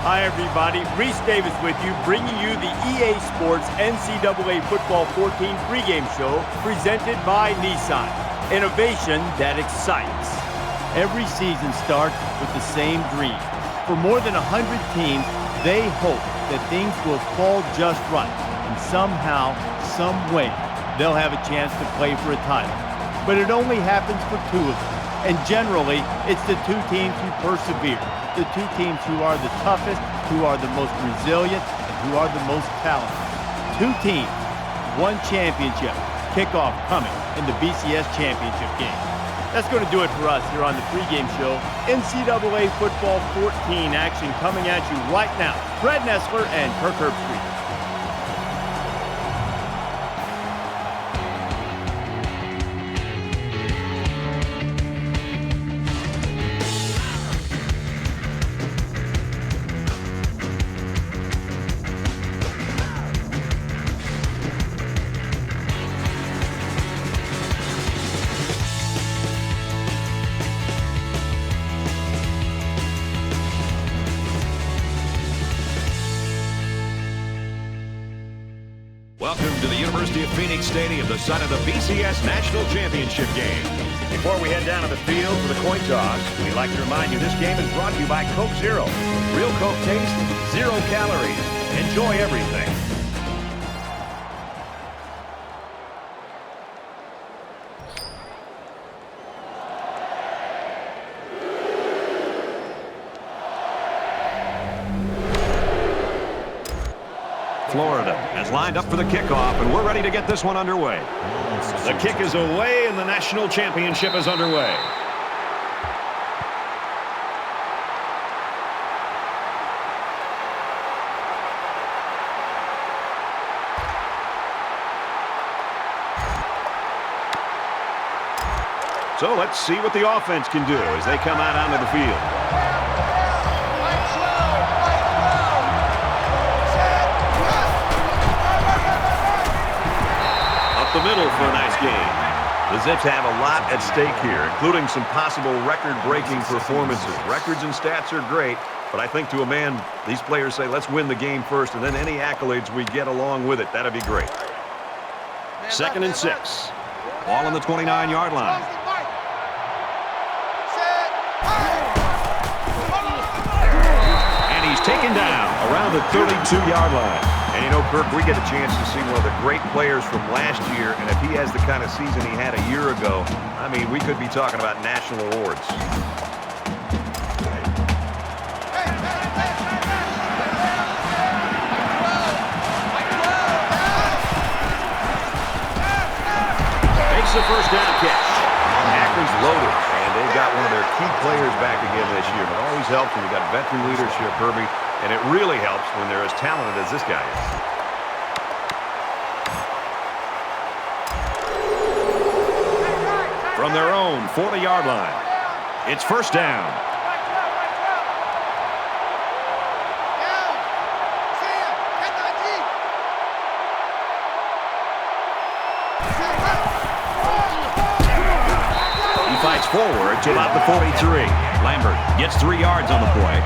Hi, everybody. Reese Davis with you, bringing you the EA Sports NCAA Football 14 pregame show presented by Nissan. Innovation that excites. Every season starts with the same dream. For more than 100 teams, they hope that things will fall just right, and somehow, some way, they'll have a chance to play for a title. But it only happens for two of them, and generally, it's the two teams who persevere, the two teams who are the toughest, who are the most resilient, and who are the most talented. Two teams, one championship, kickoff coming in the BCS championship game. That's going to do it for us here on the pregame show. NCAA Football 14 action coming at you right now. Fred Nessler and Kirk Herbstreit. Welcome to the University of Phoenix Stadium, the site of the BCS National Championship game. Before we head down to the field for the coin toss, we'd like to remind you this game is brought to you by Coke Zero. Real Coke taste, 0 calories. Enjoy everything. Florida has lined up for the kickoff, and we're ready to get this one underway. The kick is away, and the national championship is underway. So let's see what the offense can do as they come out onto the field. The middle for a nice game. The Zips have a lot at stake here, including some possible record-breaking performances. Records and stats are great, but I think to a man, these players say, let's win the game first, and then any accolades we get along with it, that'd be great. 2nd and 6. Ball on the 29-yard line. And he's taken down around the 32-yard line. And you know, Kirk, we get a chance to see one of the great players from last year, and if he has the kind of season he had a year ago, I mean, we could be talking about national awards. Makes the first down catch. Akron's loaded, and they've got one of their key players back again this year. It always helps when you've got veteran leadership, Herbie. And it really helps when they're as talented as this guy is. From their own 40-yard line, it's first down. He fights forward to about the 43. Lambert gets 3 yards on the play.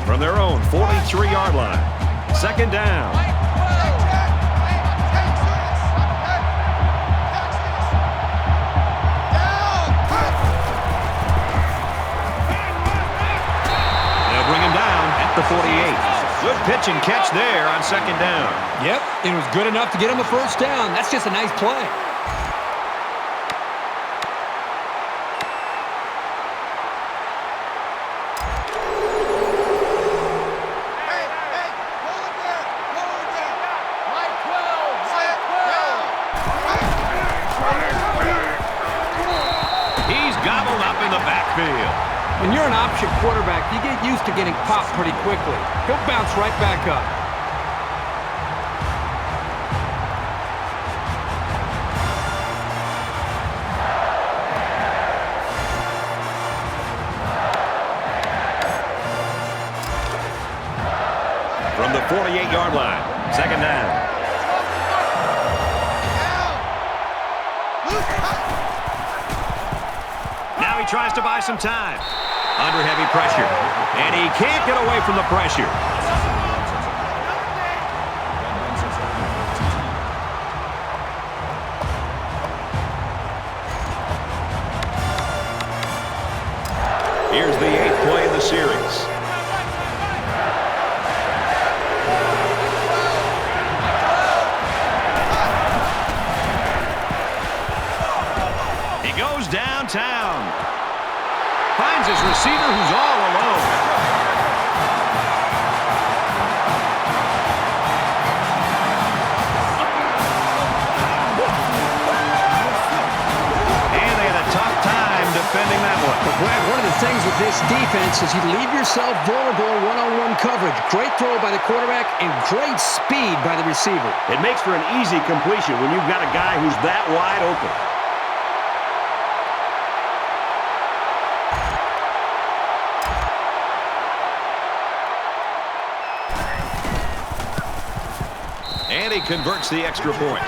From their own 43-yard line. 2nd down. They'll bring him down at the 48. Good pitch and catch there on 2nd down. Yep, it was good enough to get him a first down. That's just a nice play. When you're an option quarterback, you get used to getting popped pretty quickly. He'll bounce right back up. From the 48-yard line, 2nd down. Now he tries to buy some time. Under heavy pressure. And he can't get away from the pressure. Here's the 8th play of the series. He goes downtown. Finds his receiver who's all alone. And they had a tough time defending that one. But Brad, one of the things with this defense is you leave yourself vulnerable in one-on-one coverage. Great throw by the quarterback and great speed by the receiver. It makes for an easy completion when you've got a guy who's that wide open. And he converts the extra point.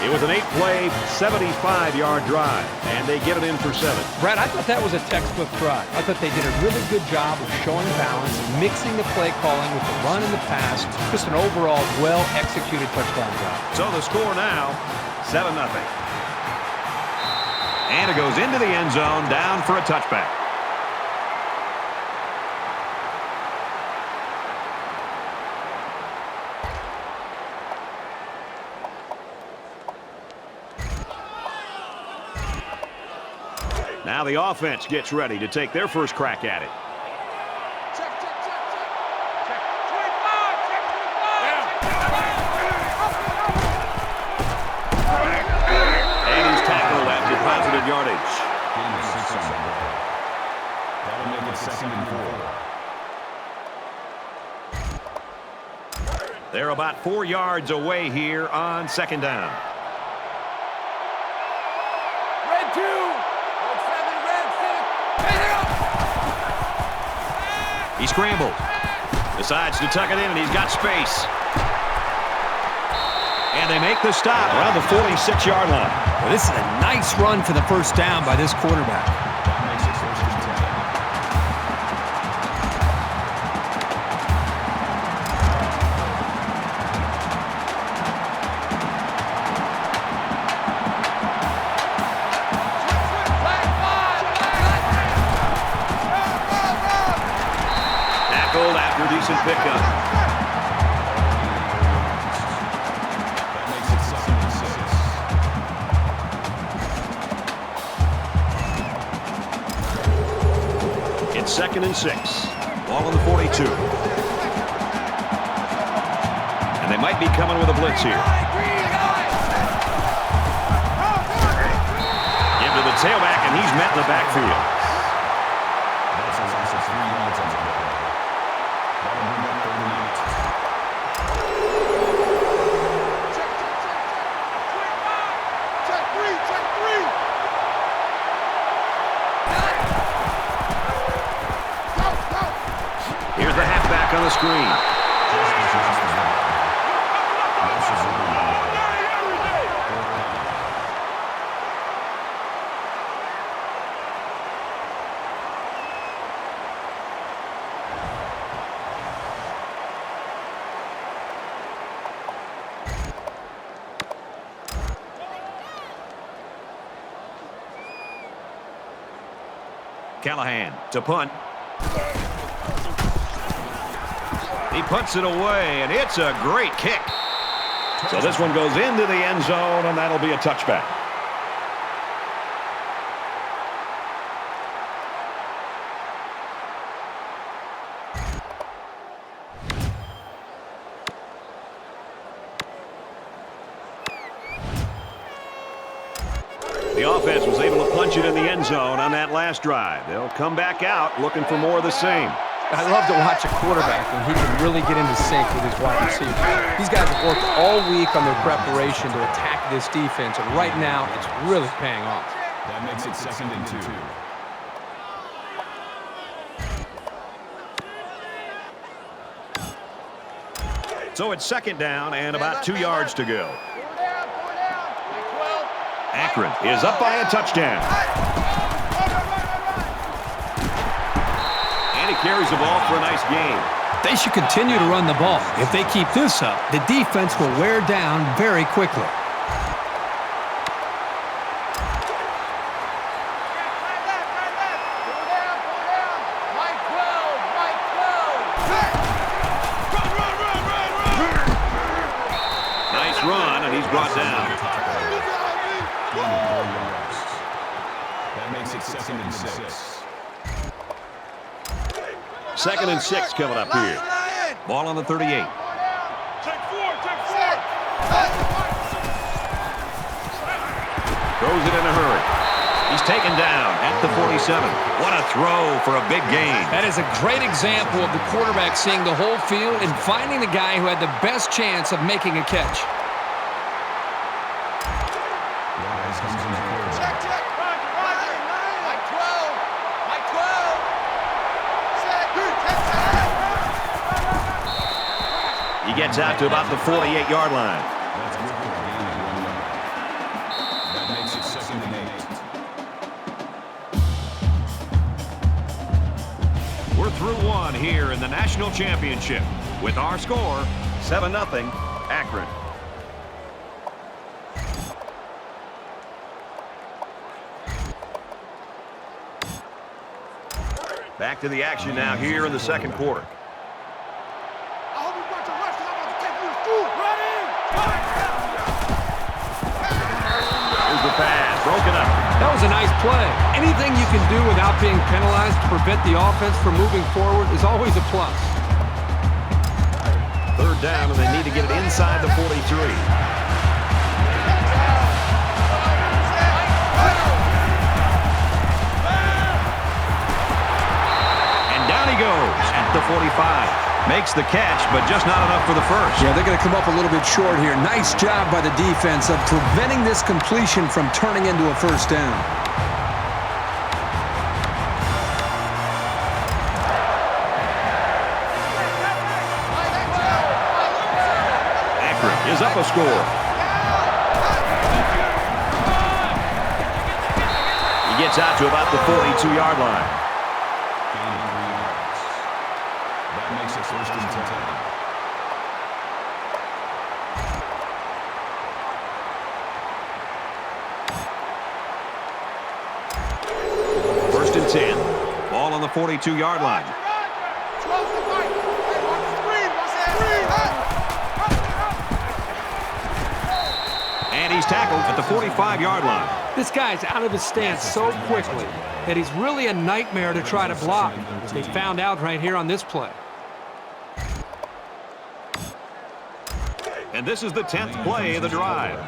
It was an 8-play, 75-yard drive, and they get it in for 7. Brad, I thought that was a textbook drive. I thought they did a really good job of showing balance, mixing the play calling with the run and the pass. Just an overall well-executed touchdown drive. So the score now, 7-0. And it goes into the end zone, down for a touchback. Now the offense gets ready to take their first crack at it. And he's tackled after positive yardage. That'll make it 2nd and 4. They're about 4 yards away here on 2nd down. He scrambled. Decides to tuck it in, and he's got space. And they make the stop around the 46-yard line. Well, this is a nice run for the first down by this quarterback. That makes it 1st and 10. After decent pickup. That makes it 2nd and 6. It's 2nd and 6. Ball on the 42. And they might be coming with a blitz here. Give to the tailback, and he's met in the backfield. That's a loss of 3 yards on the play. That'll bring up 3rd and 8. Here's the halfback on the screen. Callahan to punt. He punts it away, and it's a great kick. So this one goes into the end zone, and that'll be a touchback. The offense was able to punch it in the end zone on that last drive. They'll come back out looking for more of the same. I love to watch a quarterback when he can really get into sync with his wide receiver. These guys have worked all week on their preparation to attack this defense, and right now it's really paying off. That makes it 2nd and 2. So it's 2nd down and about 2 yards to go. Akron is up by a touchdown. And he carries the ball for a nice gain. They should continue to run the ball. If they keep this up, the defense will wear down very quickly. Nice run, and he's brought down. That makes it 2nd and 6. 2nd and 6 coming up here. Ball on the 38. Take 4. Throws it in a hurry. He's taken down at the 47. What a throw for a big gain. That is a great example of the quarterback seeing the whole field and finding the guy who had the best chance of making a catch. He gets out to about the 48-yard line. That makes it 2nd and 8. We're through one here in the national championship with our score 7-0 Akron. Back to the action now here in the 2nd quarter. Here's the pass, broken up. That was a nice play. Anything you can do without being penalized to prevent the offense from moving forward is always a plus. 3rd down, and they need to get it inside the 43. And down he goes at the 45. Makes the catch, but just not enough for the first. Yeah, they're going to come up a little bit short here. Nice job by the defense of preventing this completion from turning into a 1st down. Akron is up a score. He gets out to about the 42-yard line. That makes it 1st and 10. First and 10. Ball on the 42-yard line. And he's tackled at the 45-yard line. This guy's out of his stance so quickly that he's really a nightmare to try to block. They found out right here on this play. And this is the 10th play of the drive.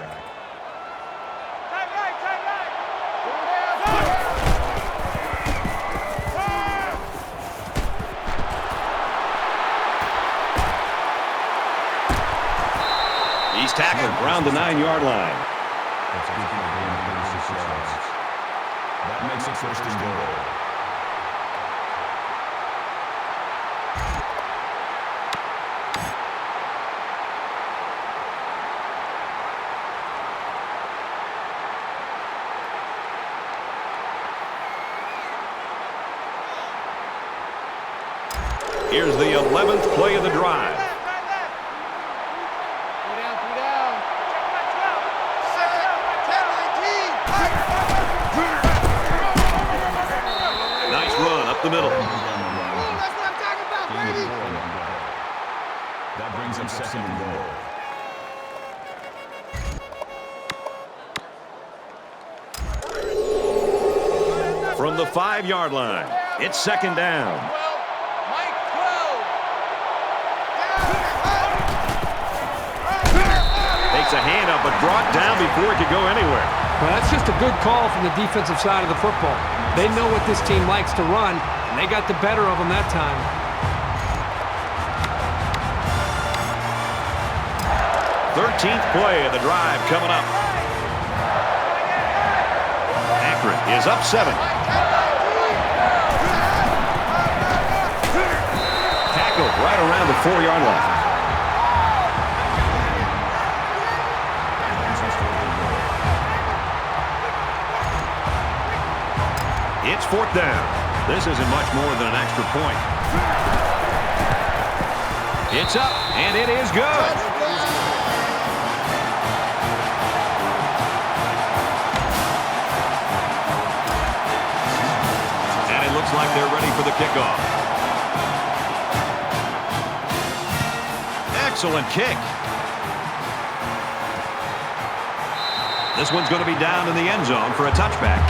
He's tackled around the 9-yard line. That makes it 1st and goal. Here's the 11th play of the drive. Nice run up the middle. That brings him 2nd and goal. From the 5-yard line, it's 2nd down. Takes a hand up, but brought down before it could go anywhere. Well, that's just a good call from the defensive side of the football. They know what this team likes to run, and they got the better of them that time. 13th play of the drive coming up. Akron is up 7. Tackled right around the 4-yard line. It's 4th down. This isn't much more than an extra point. It's up, and it is good. And it looks like they're ready for the kickoff. Excellent kick. This one's going to be down in the end zone for a touchback.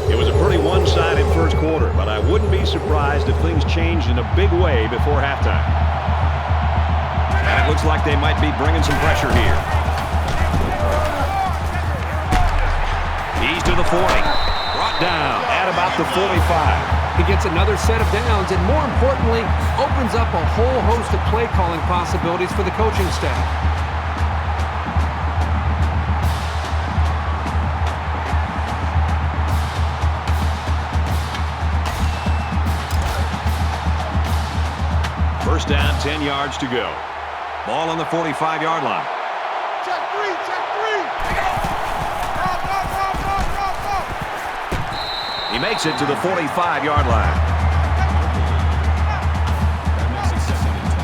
It was a pretty one-sided first quarter, but I wouldn't be surprised if things changed in a big way before halftime. And it looks like they might be bringing some pressure here. He's to the 40. Brought down at about the 45. He gets another set of downs and, more importantly, opens up a whole host of play-calling possibilities for the coaching staff. First down, 10 yards to go. Ball on the 45-yard line. Check three, check three. He makes it to the 45-yard line. That makes it 2nd and 10.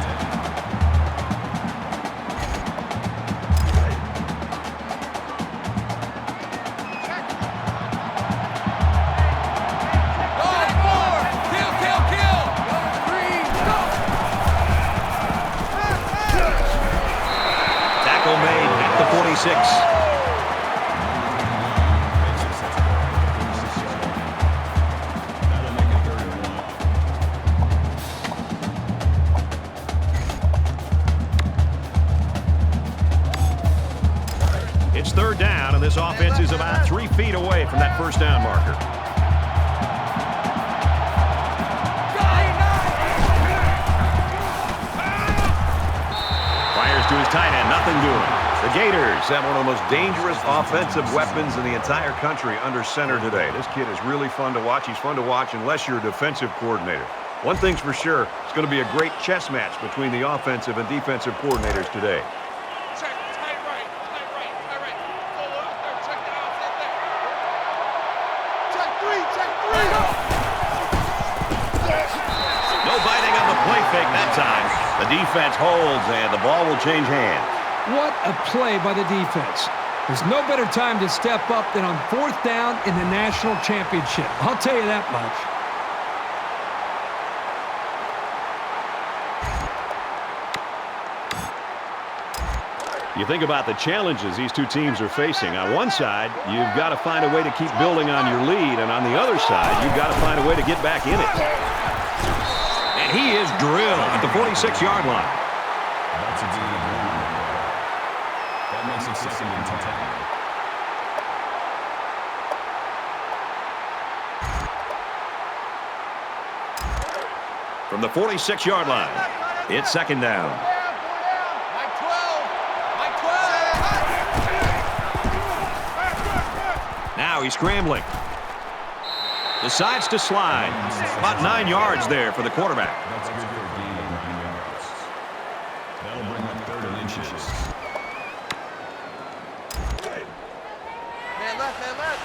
Tackle made at the 46. It's 3rd down, and this offense is about 3 feet away from that first down marker. Fires to his tight end, nothing doing. The Gators have one of the most dangerous offensive weapons in the entire country under center today. This kid is really fun to watch. He's fun to watch unless you're a defensive coordinator. One thing's for sure, it's going to be a great chess match between the offensive and defensive coordinators today. No biting on the play fake that time. The defense holds, and the ball will change hands. What a play by the defense. There's no better time to step up than on 4th down in the national championship. I'll tell you that much. You think about the challenges these two teams are facing. On one side, you've got to find a way to keep building on your lead, and on the other side, you've got to find a way to get back in it. And he is drilled at the 46-yard line. That's a good one. That makes it 2nd and 10. From the 46-yard line, it's 2nd down. Now he's scrambling. Decides to slide. About 9 yards there for the quarterback. That's good for a gain of 9 yards. That'll bring up 3rd and inches. Man left, man left.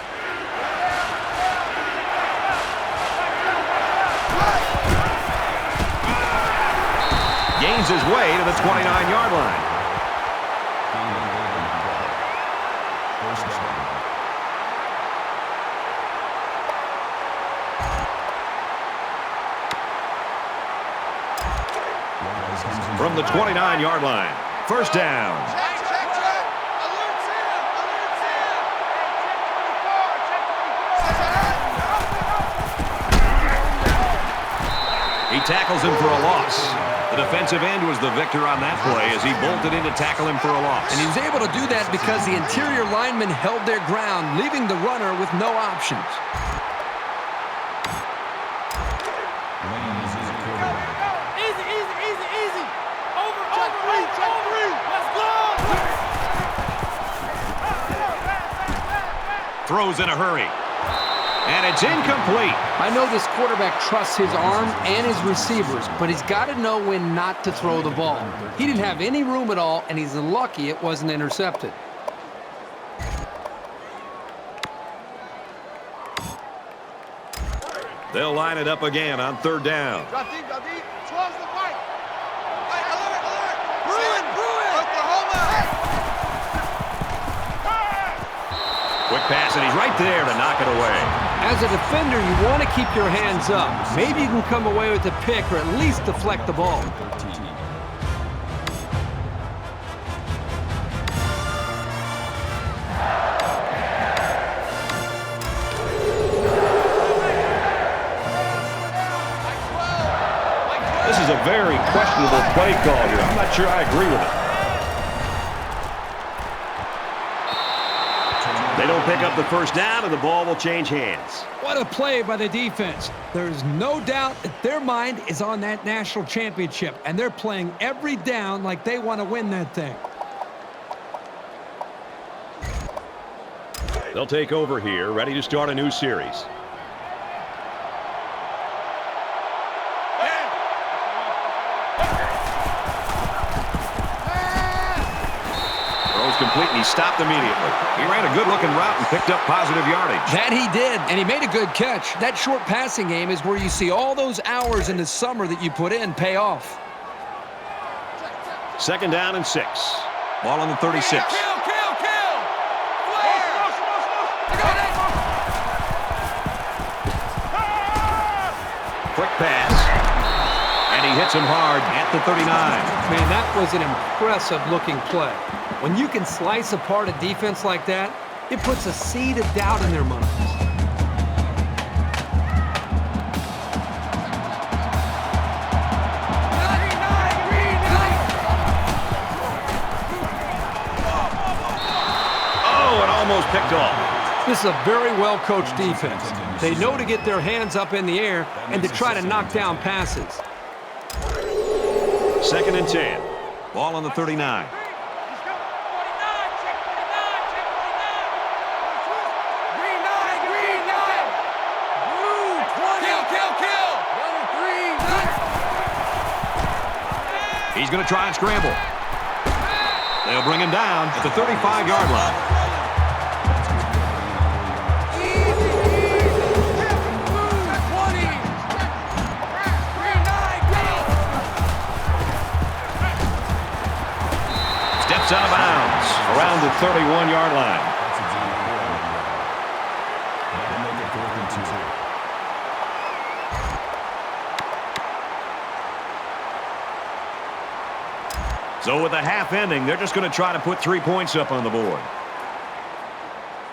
Gains his way to the 29-yard line. First down. From the 29-yard line. First down. Check, check, check. Alert's in. Alert's in. He tackles him for a loss. The defensive end was the victor on that play as he bolted in to tackle him for a loss. And he was able to do that because the interior linemen held their ground, leaving the runner with no options. Easy, easy, easy, easy. Over, check three, check three. Let's go. Throws in a hurry. And it's incomplete. I know this quarterback trusts his arm and his receivers, but he's got to know when not to throw the ball. He didn't have any room at all, and he's lucky it wasn't intercepted. They'll line it up again on third down. Drop deep, towards the right. Alert. Bruin. Oklahoma. Quick pass, and he's right there to knock it away. As a defender, you want to keep your hands up. Maybe you can come away with a pick or at least deflect the ball. This is a very questionable play call here. I'm not sure I agree with it. They don't pick up the first down, and the ball will change hands. What a play by the defense. There's no doubt that their mind is on that national championship, and they're playing every down like they want to win that thing. They'll take over here, ready to start a new series. Complete, and he stopped immediately. He ran a good-looking route and picked up positive yardage. That he did, and he made a good catch. That short passing game is where you see all those hours in the summer that you put in pay off. Second down and 6. Ball on the 36. Kill. Quick pass. And he hits him hard at the 39. Man, that was an impressive-looking play. When you can slice apart a defense like that, it puts a seed of doubt in their minds. Oh, it almost picked off. This is a very well-coached defense. They know to get their hands up in the air and to try to knock down passes. Second and 10. Ball on the 39. He's going to try and scramble. They'll bring him down at the 35-yard line. Steps out of bounds around the 31-yard line. So with the half ending, they're just going to try to put 3 points up on the board.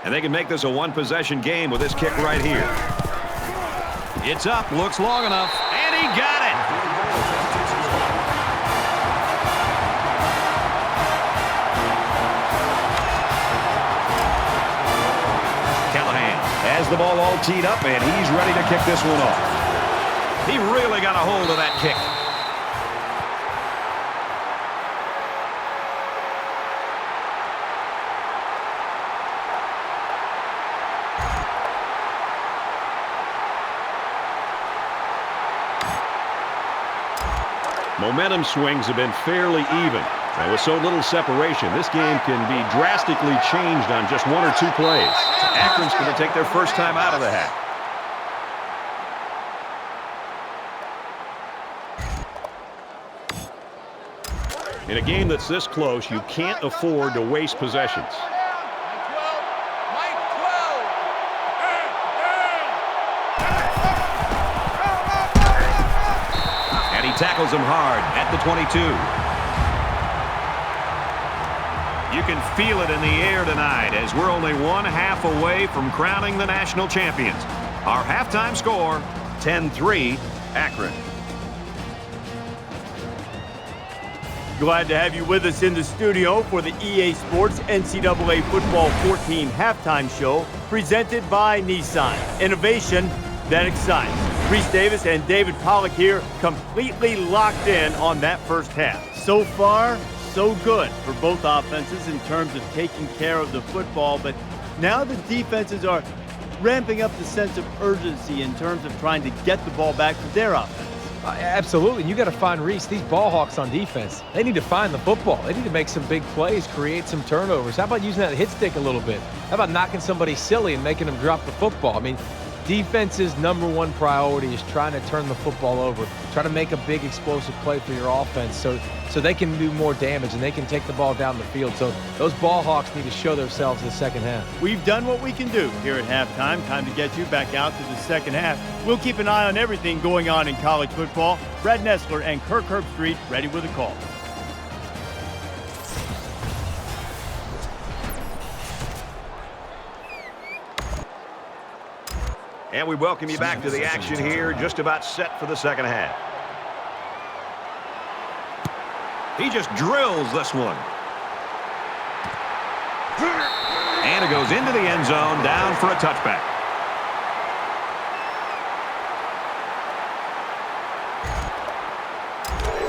And they can make this a one-possession game with this kick right here. It's up, looks long enough, and he got it! Callahan has the ball all teed up, and he's ready to kick this one off. He really got a hold of that kick. Momentum swings have been fairly even. And with so little separation, this game can be drastically changed on just 1 or 2 plays. Akron's going to take their first time out of the hat. In a game that's this close, you can't afford to waste possessions. Tackles him hard at the 22. You can feel it in the air tonight as we're only 1/2 away from crowning the national champions. Our halftime score, 10-3, Akron. Glad to have you with us in the studio for the EA Sports NCAA Football 14 halftime show presented by Nissan. Innovation that excites. Reese Davis and David Pollack here, completely locked in on that first half. So far, so good for both offenses in terms of taking care of the football, but now the defenses are ramping up the sense of urgency in terms of trying to get the ball back to their offense. Absolutely. You got to find Reese. These ball hawks on defense, they need to find the football. They need to make some big plays, create some turnovers. How about using that hit stick a little bit? How about knocking somebody silly and making them drop the football? I mean, defense's #1 priority is trying to turn the football over, try to make a big explosive play for your offense so they can do more damage and they can take the ball down the field. So those ball hawks need to show themselves in the second half. We've done what we can do here at halftime. Time to get you back out to the second half. We'll keep an eye on everything going on in college football. Brad Nessler and Kirk Herbstreit ready with a call. And we welcome you back to the action here, just about set for the second half. He just drills this one. And it goes into the end zone, down for a touchback.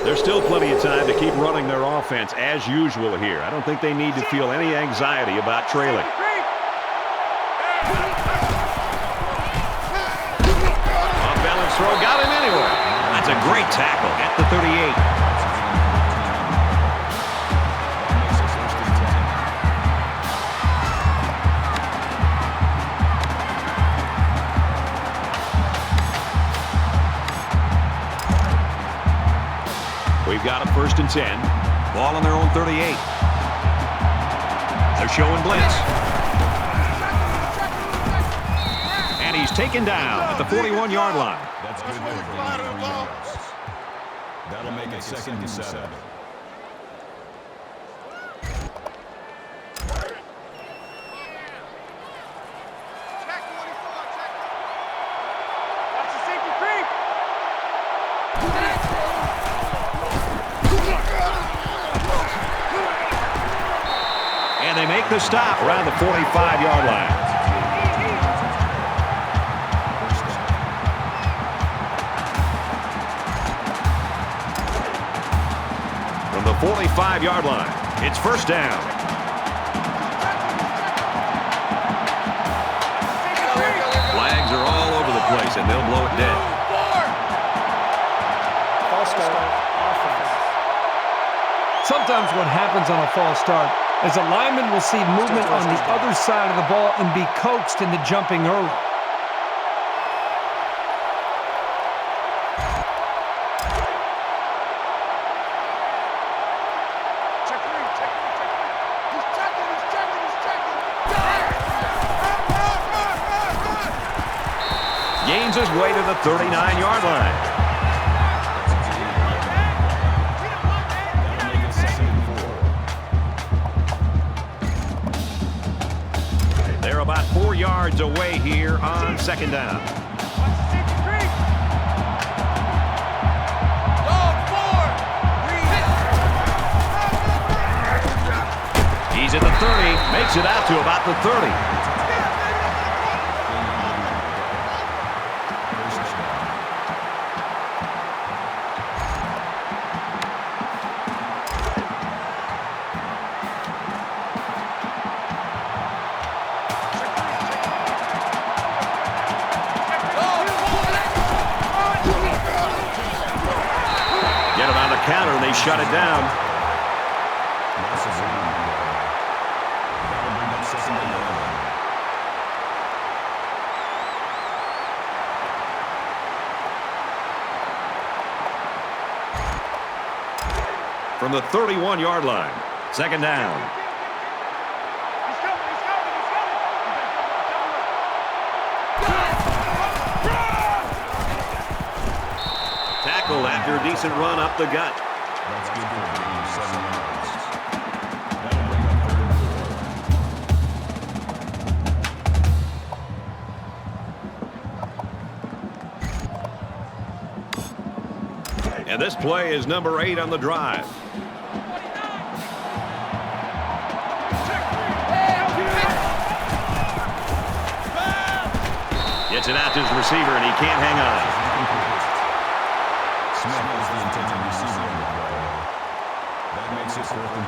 There's still plenty of time to keep running their offense as usual here. I don't think they need to feel any anxiety about trailing. Throw got him anyway. That's a great tackle at the 38. We've got a 1st and 10. Ball on their own 38. They're showing blitz. And he's taken down at the 41-yard line. That's good. That'll make it 2nd and 7. And they make the stop around the 45-yard line. From the 45-yard line, it's 1st down. Flags are all over the place, and they'll blow it dead. False start. Sometimes what happens on a false start is a lineman will see movement on the other side of the ball and be coaxed into jumping early. Gains his way to the 39-yard line. They're about 4 yards away here on 2nd down. He's at the 30, makes it out to about the 30. Counter, and they shut it down. From the 31-yard line, 2nd down. Tackled after a decent run up the gut. That's good for 7 yards. And this play is number 8 on the drive. Gets it out to his receiver, and he can't hang on. Smith is the intended receiver on the play. That makes it 4th and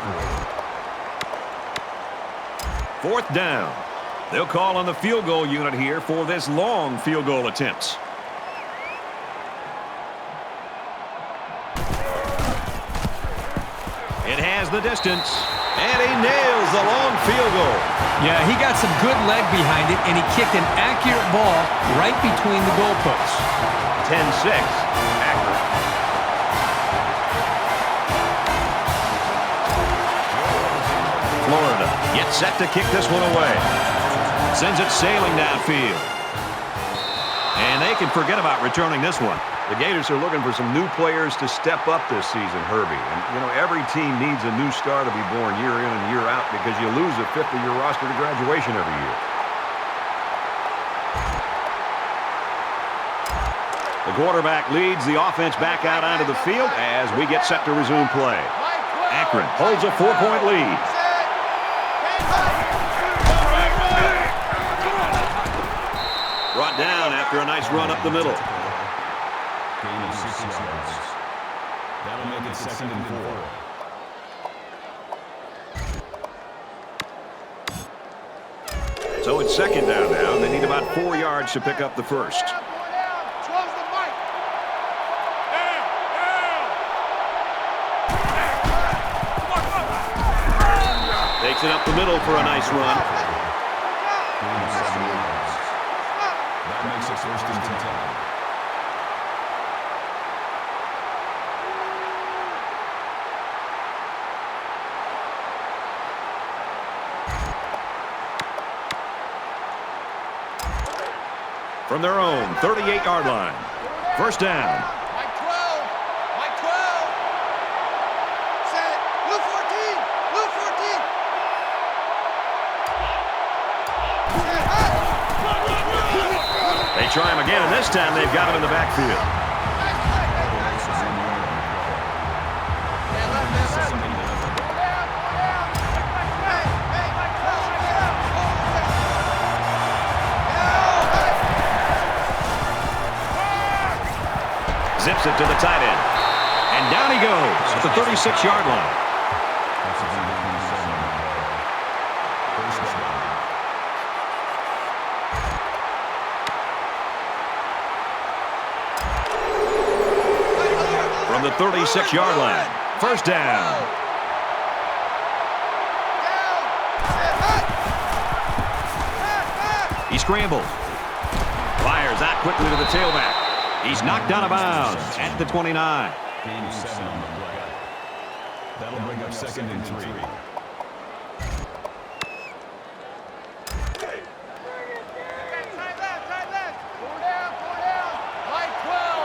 4. 4th down. They'll call on the field goal unit here for this long field goal attempt. It has the distance, and he nails the long field goal. Yeah, he got some good leg behind it, and he kicked an accurate ball right between the goalposts. 10-6, Akron. Florida gets set to kick this one away. Sends it sailing downfield. And they can forget about returning this one. The Gators are looking for some new players to step up this season, Herbie. And, you know, every team needs a new star to be born year in and year out because you lose a fifth of your roster to graduation every year. The quarterback leads the offense back out onto the field as we get set to resume play. Akron holds a 4-point lead. Brought down after a nice run up the middle. Gain of 6 yards. That'll make it 2nd and 4. So it's 2nd down now. They need about 4 yards to pick up the first. Takes it up the middle for a nice run. Gain of 7 yards. That makes it 1st and 10. From their own 38-yard line. First down. Mike 12. Mike 12. Set. Blue 14. Blue 14. They try him again, and this time they've got him in the backfield. Zips it to the tight end. And down he goes at the 36-yard line. That's a good 1st down. From the 36-yard line. First down. He scrambles. Fires out quickly to the tailback. He's knocked out of bounds at the 29. Gain of 7 on the play. That'll bring up 2nd and 3.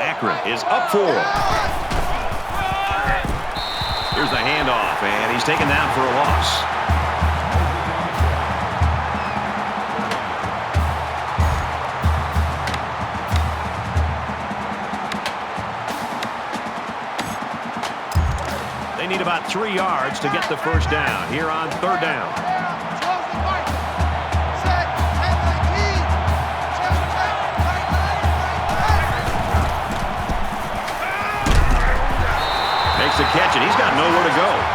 Akron is up 4. Here's the handoff, and he's taken down for a loss. They need about 3 yards to get the first down here on 3rd down. Makes the catch, and he's got nowhere to go.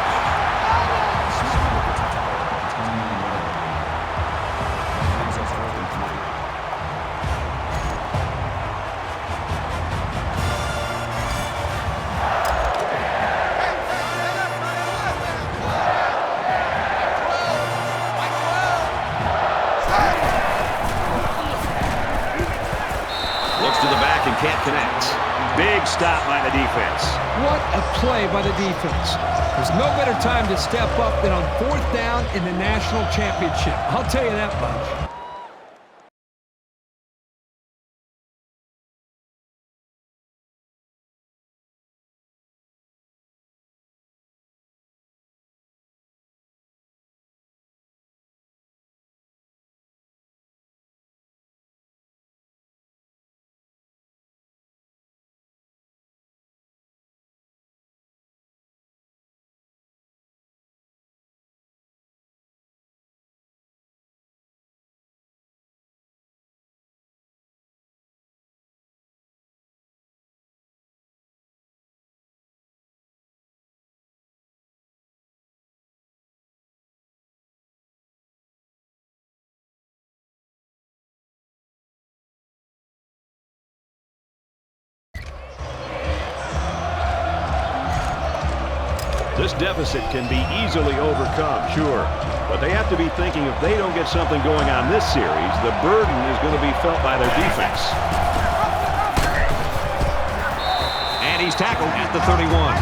Looks to the back and can't connect. Big stop by the defense. What a play by the defense. There's no better time to step up than on 4th down in the national championship. I'll tell you that much. This deficit can be easily overcome, sure. But they have to be thinking if they don't get something going on this series, the burden is going to be felt by their defense. And he's tackled at the 31.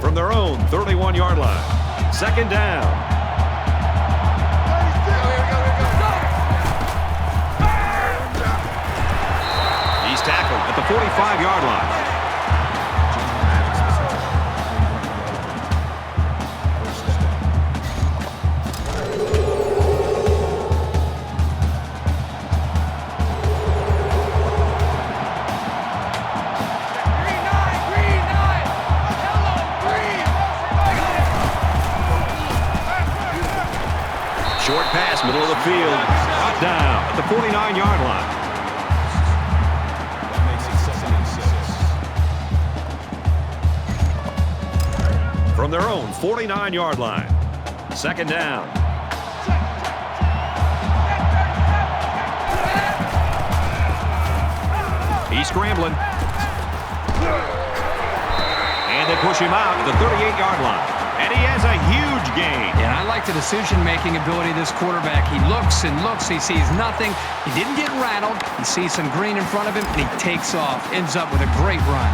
From their own 31-yard line. Second down. He's tackled at the 45-yard line. Short pass, middle of the field. Brought down at the 49-yard line. That makes it 2nd and 6. From their own 49-yard line. Second down. He's scrambling. And they push him out at the 38-yard line. And he has a huge gain. Yeah, I like the decision-making ability of this quarterback. He looks and looks. He sees nothing. He didn't get rattled. He sees some green in front of him, and he takes off. Ends up with a great run.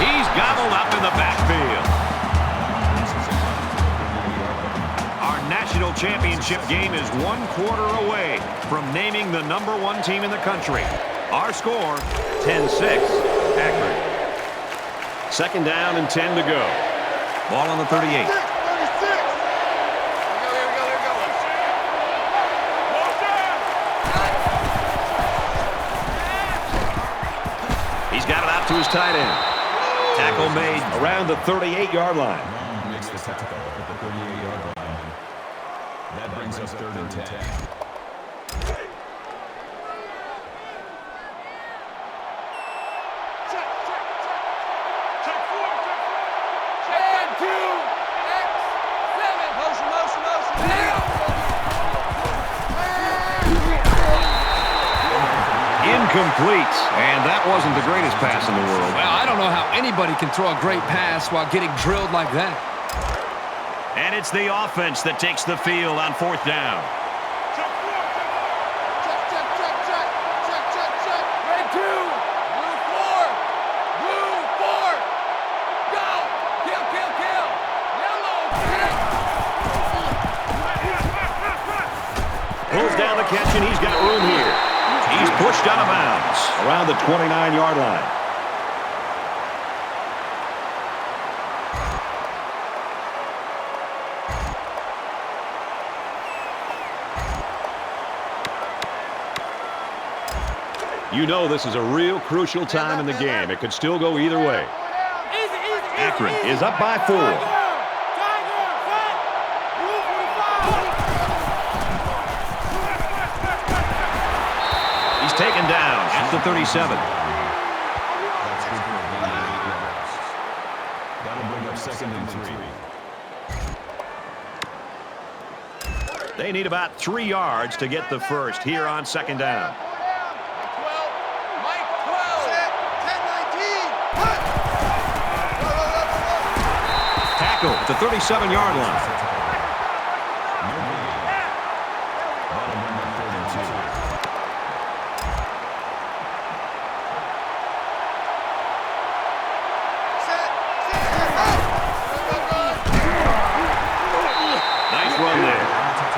He's gobbled up in the backfield. Our national championship game is 1 quarter away from naming the #1 team in the country. Our score, 10-6, Akron. Second down and 10 to go. Ball on the 38. He's got it out to his tight end. Tackle made around the 38-yard line. Makes the tackle at the 38-yard line. That brings us 3rd and 10. Incomplete, and that wasn't the greatest pass in the world. Well, I don't know how anybody can throw a great pass while getting drilled like that. And it's the offense that takes the field on 4th down. Pulls down the catch, and he's got room here. He's pushed out of bounds around the 29-yard line. You know this is a real crucial time in the game. It could still go either way. Akron is up by 4. Taken down at the 37. That'll bring up 2nd and 3. They need about 3 yards to get the first here on 2nd down. Tackle at the 37-yard line.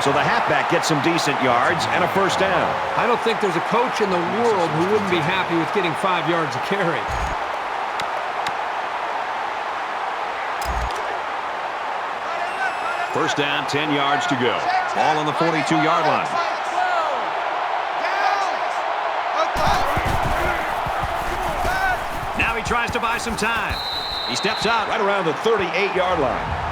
So the halfback gets some decent yards and a first down. I don't think there's a coach in the world who wouldn't be happy with getting 5 yards a carry. First down, 10 yards to go. Ball on the 42-yard line. Now he tries to buy some time. He steps out right around the 38-yard line.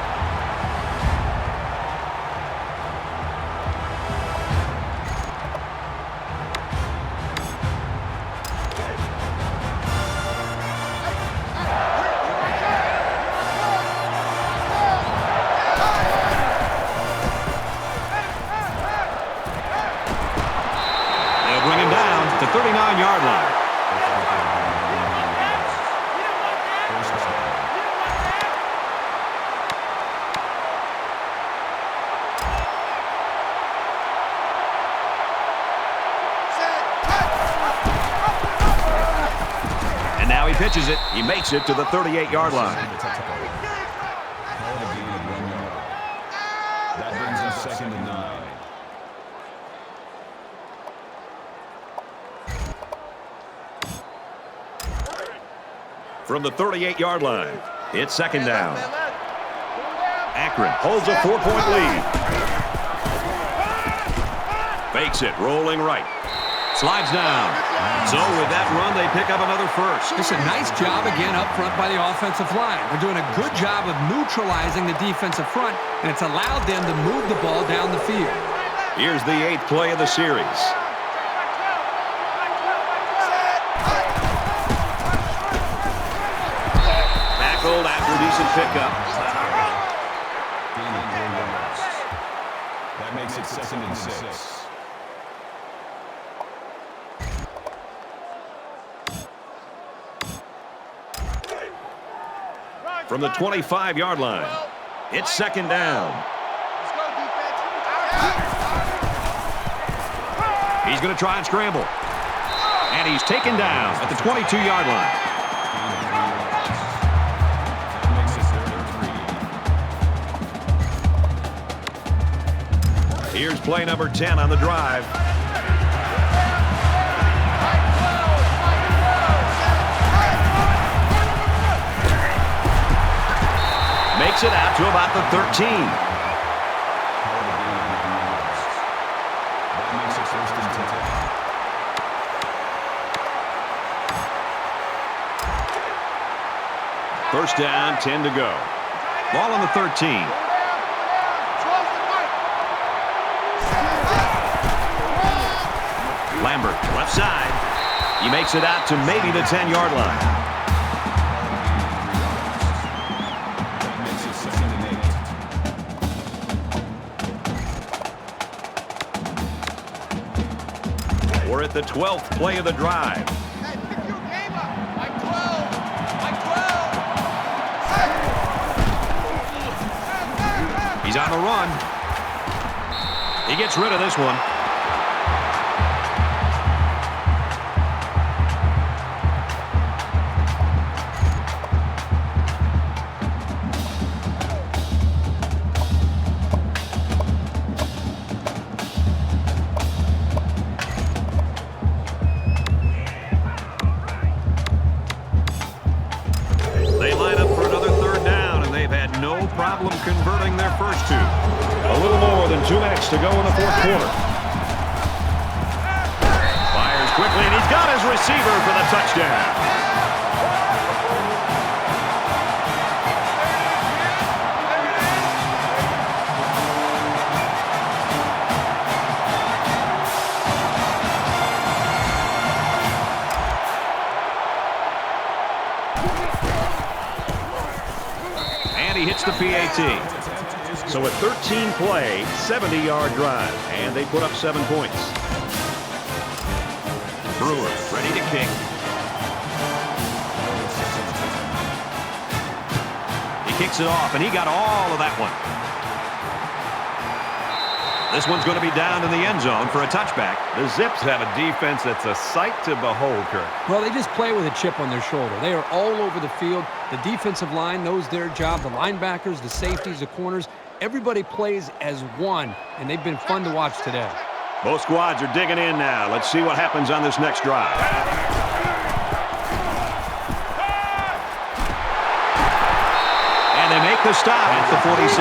Now he pitches it. He makes it to the 38-yard line. Call the gain of 1 yard. That brings us 2nd and 9. From the 38-yard line, it's 2nd down. Akron holds a 4-point lead. Fakes it, rolling right. Slides down. So with that run, they pick up another first. It's a nice job again up front by the offensive line. They're doing a good job of neutralizing the defensive front, and it's allowed them to move the ball down the field. Here's the 8th play of the series. Tackled after a decent pickup. Gain of 4 yards. That makes it 2nd and 6. From the 25-yard line, it's 2nd down. He's going to try and scramble. And he's taken down at the 22-yard line. That makes it 3rd and 3. Here's play number 10 on the drive. Makes it out to about the 13. That makes it 1st and 10. First down, 10 to go. Ball on the 13. Lambert, left side. He makes it out to maybe the 10-yard line. That makes it 2nd and 8. We're at the 12th play of the drive. He's on the run. He gets rid of this one. Converting their first two. A little more than 2 minutes to go in the 4th quarter. Fires quickly, and he's got his receiver for the touchdown. And he hits the PAT. So a 13-play, 70-yard drive, and they put up 7 points. Brewer ready to kick. He kicks it off, and he got all of that one. This one's going to be down in the end zone for a touchback. The Zips have a defense that's a sight to behold, Kirk. Well, they just play with a chip on their shoulder. They are all over the field. The defensive line knows their job. The linebackers, the safeties, the corners, everybody plays as one, and they've been fun to watch today. Both squads are digging in now. Let's see what happens on this next drive. And they make the stop at the 46.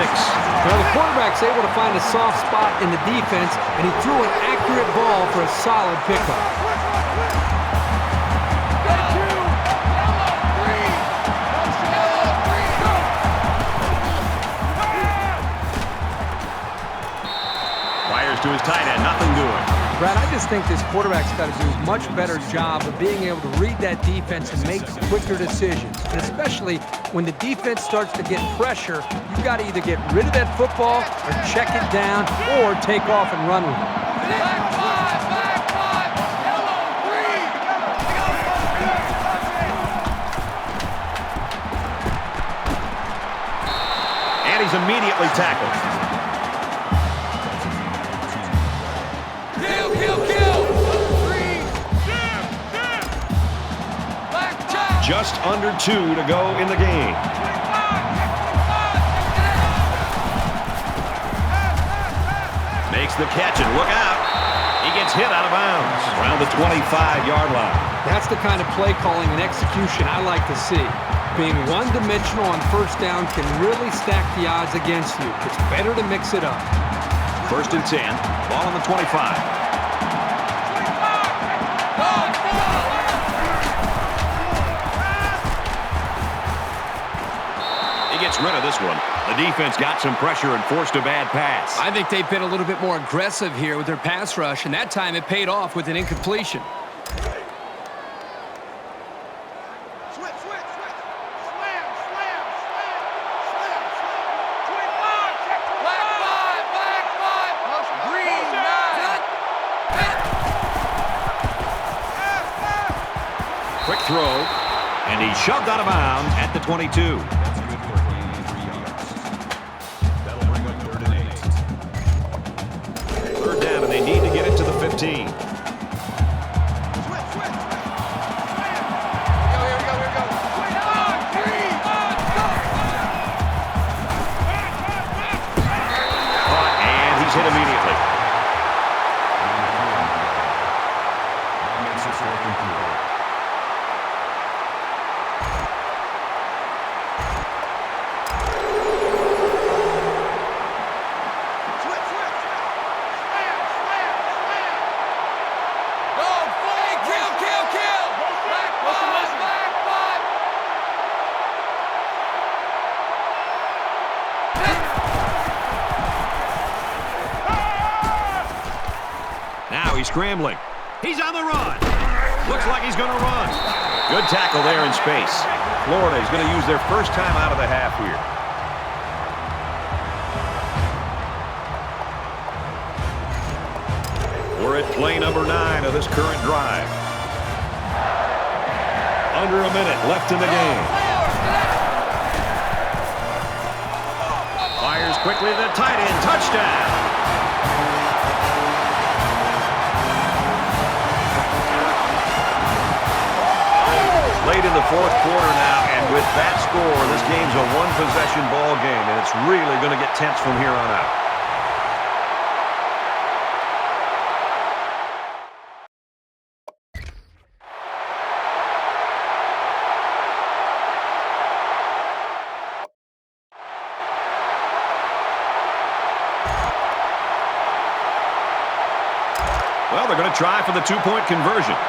Well, the quarterback's able to find a soft spot in the defense, and he threw an accurate ball for a solid pickup. To his tight end, nothing doing. Brad, I just think this quarterback's got to do a much better job of being able to read that defense and make quicker decisions. And especially when the defense starts to get pressure, you've got to either get rid of that football or check it down or take off and run with it. And he's immediately tackled. Just under 2 to go in the game. Makes the catch, and look out. He gets hit out of bounds around the 25-yard line. That's the kind of play calling and execution I like to see. Being one-dimensional on first down can really stack the odds against you. It's better to mix it up. 1st and 10. Ball on the 25. Gets rid of this one. The defense got some pressure and forced a bad pass. I think they've been a little bit more aggressive here with their pass rush, and that time it paid off with an incompletion. Quick throw, and he shoved out of bounds at the 22. They need to get it to the 15. And he's hit immediately. Scrambling. He's on the run. Looks like he's going to run. Good tackle there in space. Florida is going to use their first time out of the half here. We're at play number 9 of this current drive. Under a minute left in the game. Fires quickly to the tight end. Touchdown. Late in the 4th quarter now, and with that score, this game's a one-possession ball game, and it's really going to get tense from here on out. Well, they're going to try for the two-point conversion.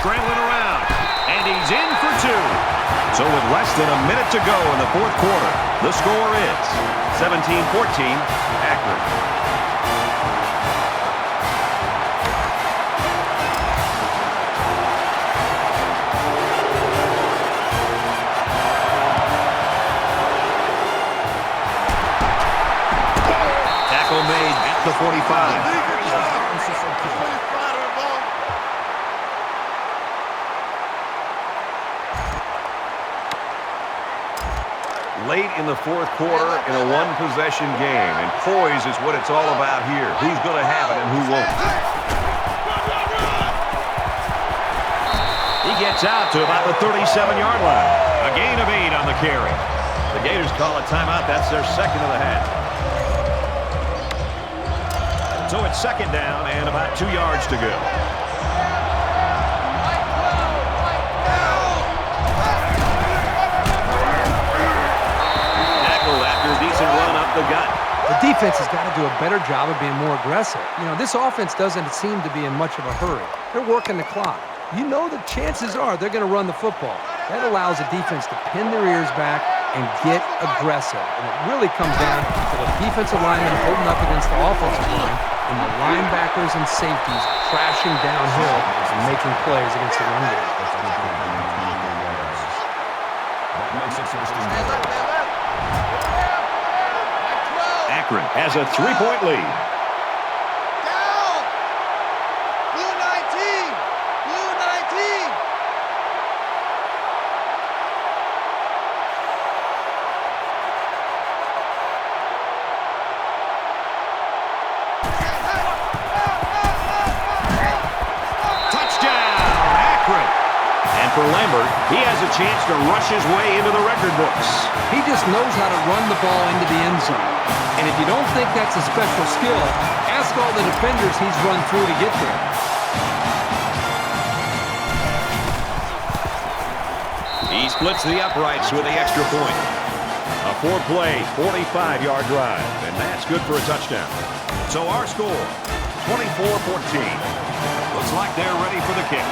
Scrambling around, and he's in for 2. So with less than a minute to go in the 4th quarter, the score is 17-14, Akron. Tackle made at the 45. Late in the 4th quarter in a one-possession game, and poise is what it's all about here. Who's going to have it and who won't? He gets out to about the 37-yard line. A gain of 8 on the carry. The Gators call a timeout. That's their second of the half. So it's 2nd down and about 2 yards to go. Decent run up the gut. The defense has got to do a better job of being more aggressive. You know, this offense doesn't seem to be in much of a hurry. They're working the clock. You know the chances are they're going to run the football. That allows the defense to pin their ears back and get aggressive. And it really comes down to the defensive linemen holding up against the offensive line and the linebackers and safeties crashing downhill and making plays against the run game. That makes it 1st and goal. Akron has a 3-point lead. Down! Blue 19! Blue 19! Akron. And for Lambert, he has a chance to rush his way into the record books. He just knows how to run the ball into the end zone. And if you don't think that's a special skill, ask all the defenders he's run through to get there. He splits the uprights with the extra point. A 4-play, 45-yard drive, and that's good for a touchdown. So our score, 24-14. Looks like they're ready for the kick.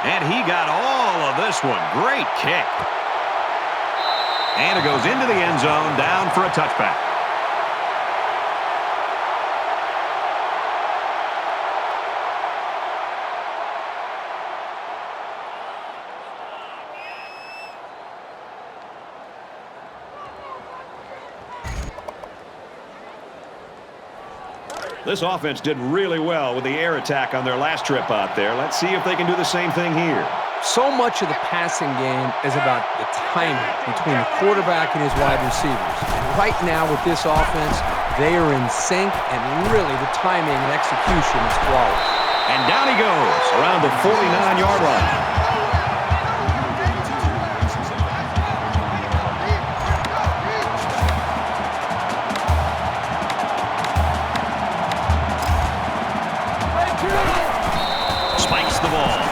And he got all of this one. Great kick. And it goes into the end zone, down for a touchback. This offense did really well with the air attack on their last trip out there. Let's see if they can do the same thing here. So much of the passing game is about the timing between the quarterback and his wide receivers. And right now with this offense, they are in sync, and really the timing and execution is flawless. And down he goes around the 49-yard line. Spikes the ball.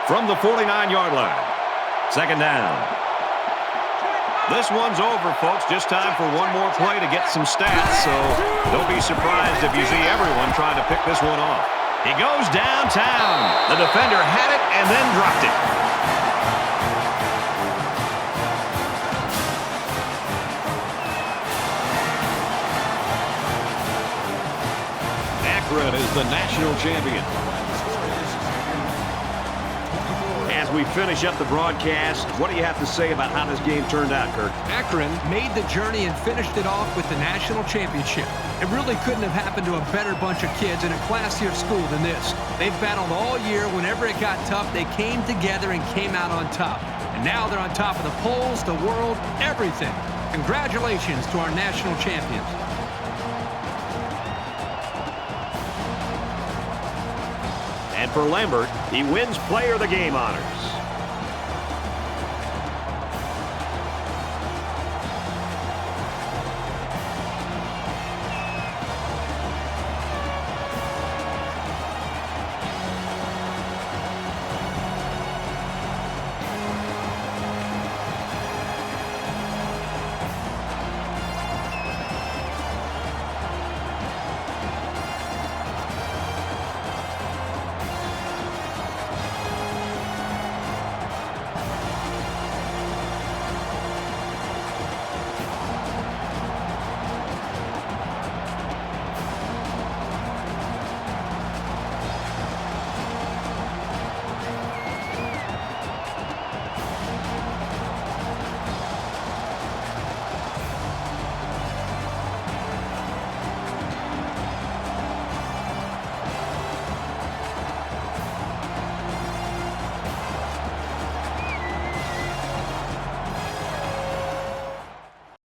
From the 49-yard line. Second down. This one's over, folks. Just time for one more play to get some stats, so don't be surprised if you see everyone trying to pick this one off. He goes downtown. The defender had it and then dropped it. Akron is the national champion. As we finish up the broadcast, what do you have to say about how this game turned out, Kirk? Akron made the journey and finished it off with the national championship. It really couldn't have happened to a better bunch of kids in a classier school than this. They've battled all year. Whenever it got tough, they came together and came out on top. And now they're on top of the polls, the world, everything. Congratulations to our national champions. And for Lambert, he wins Player of the Game honors.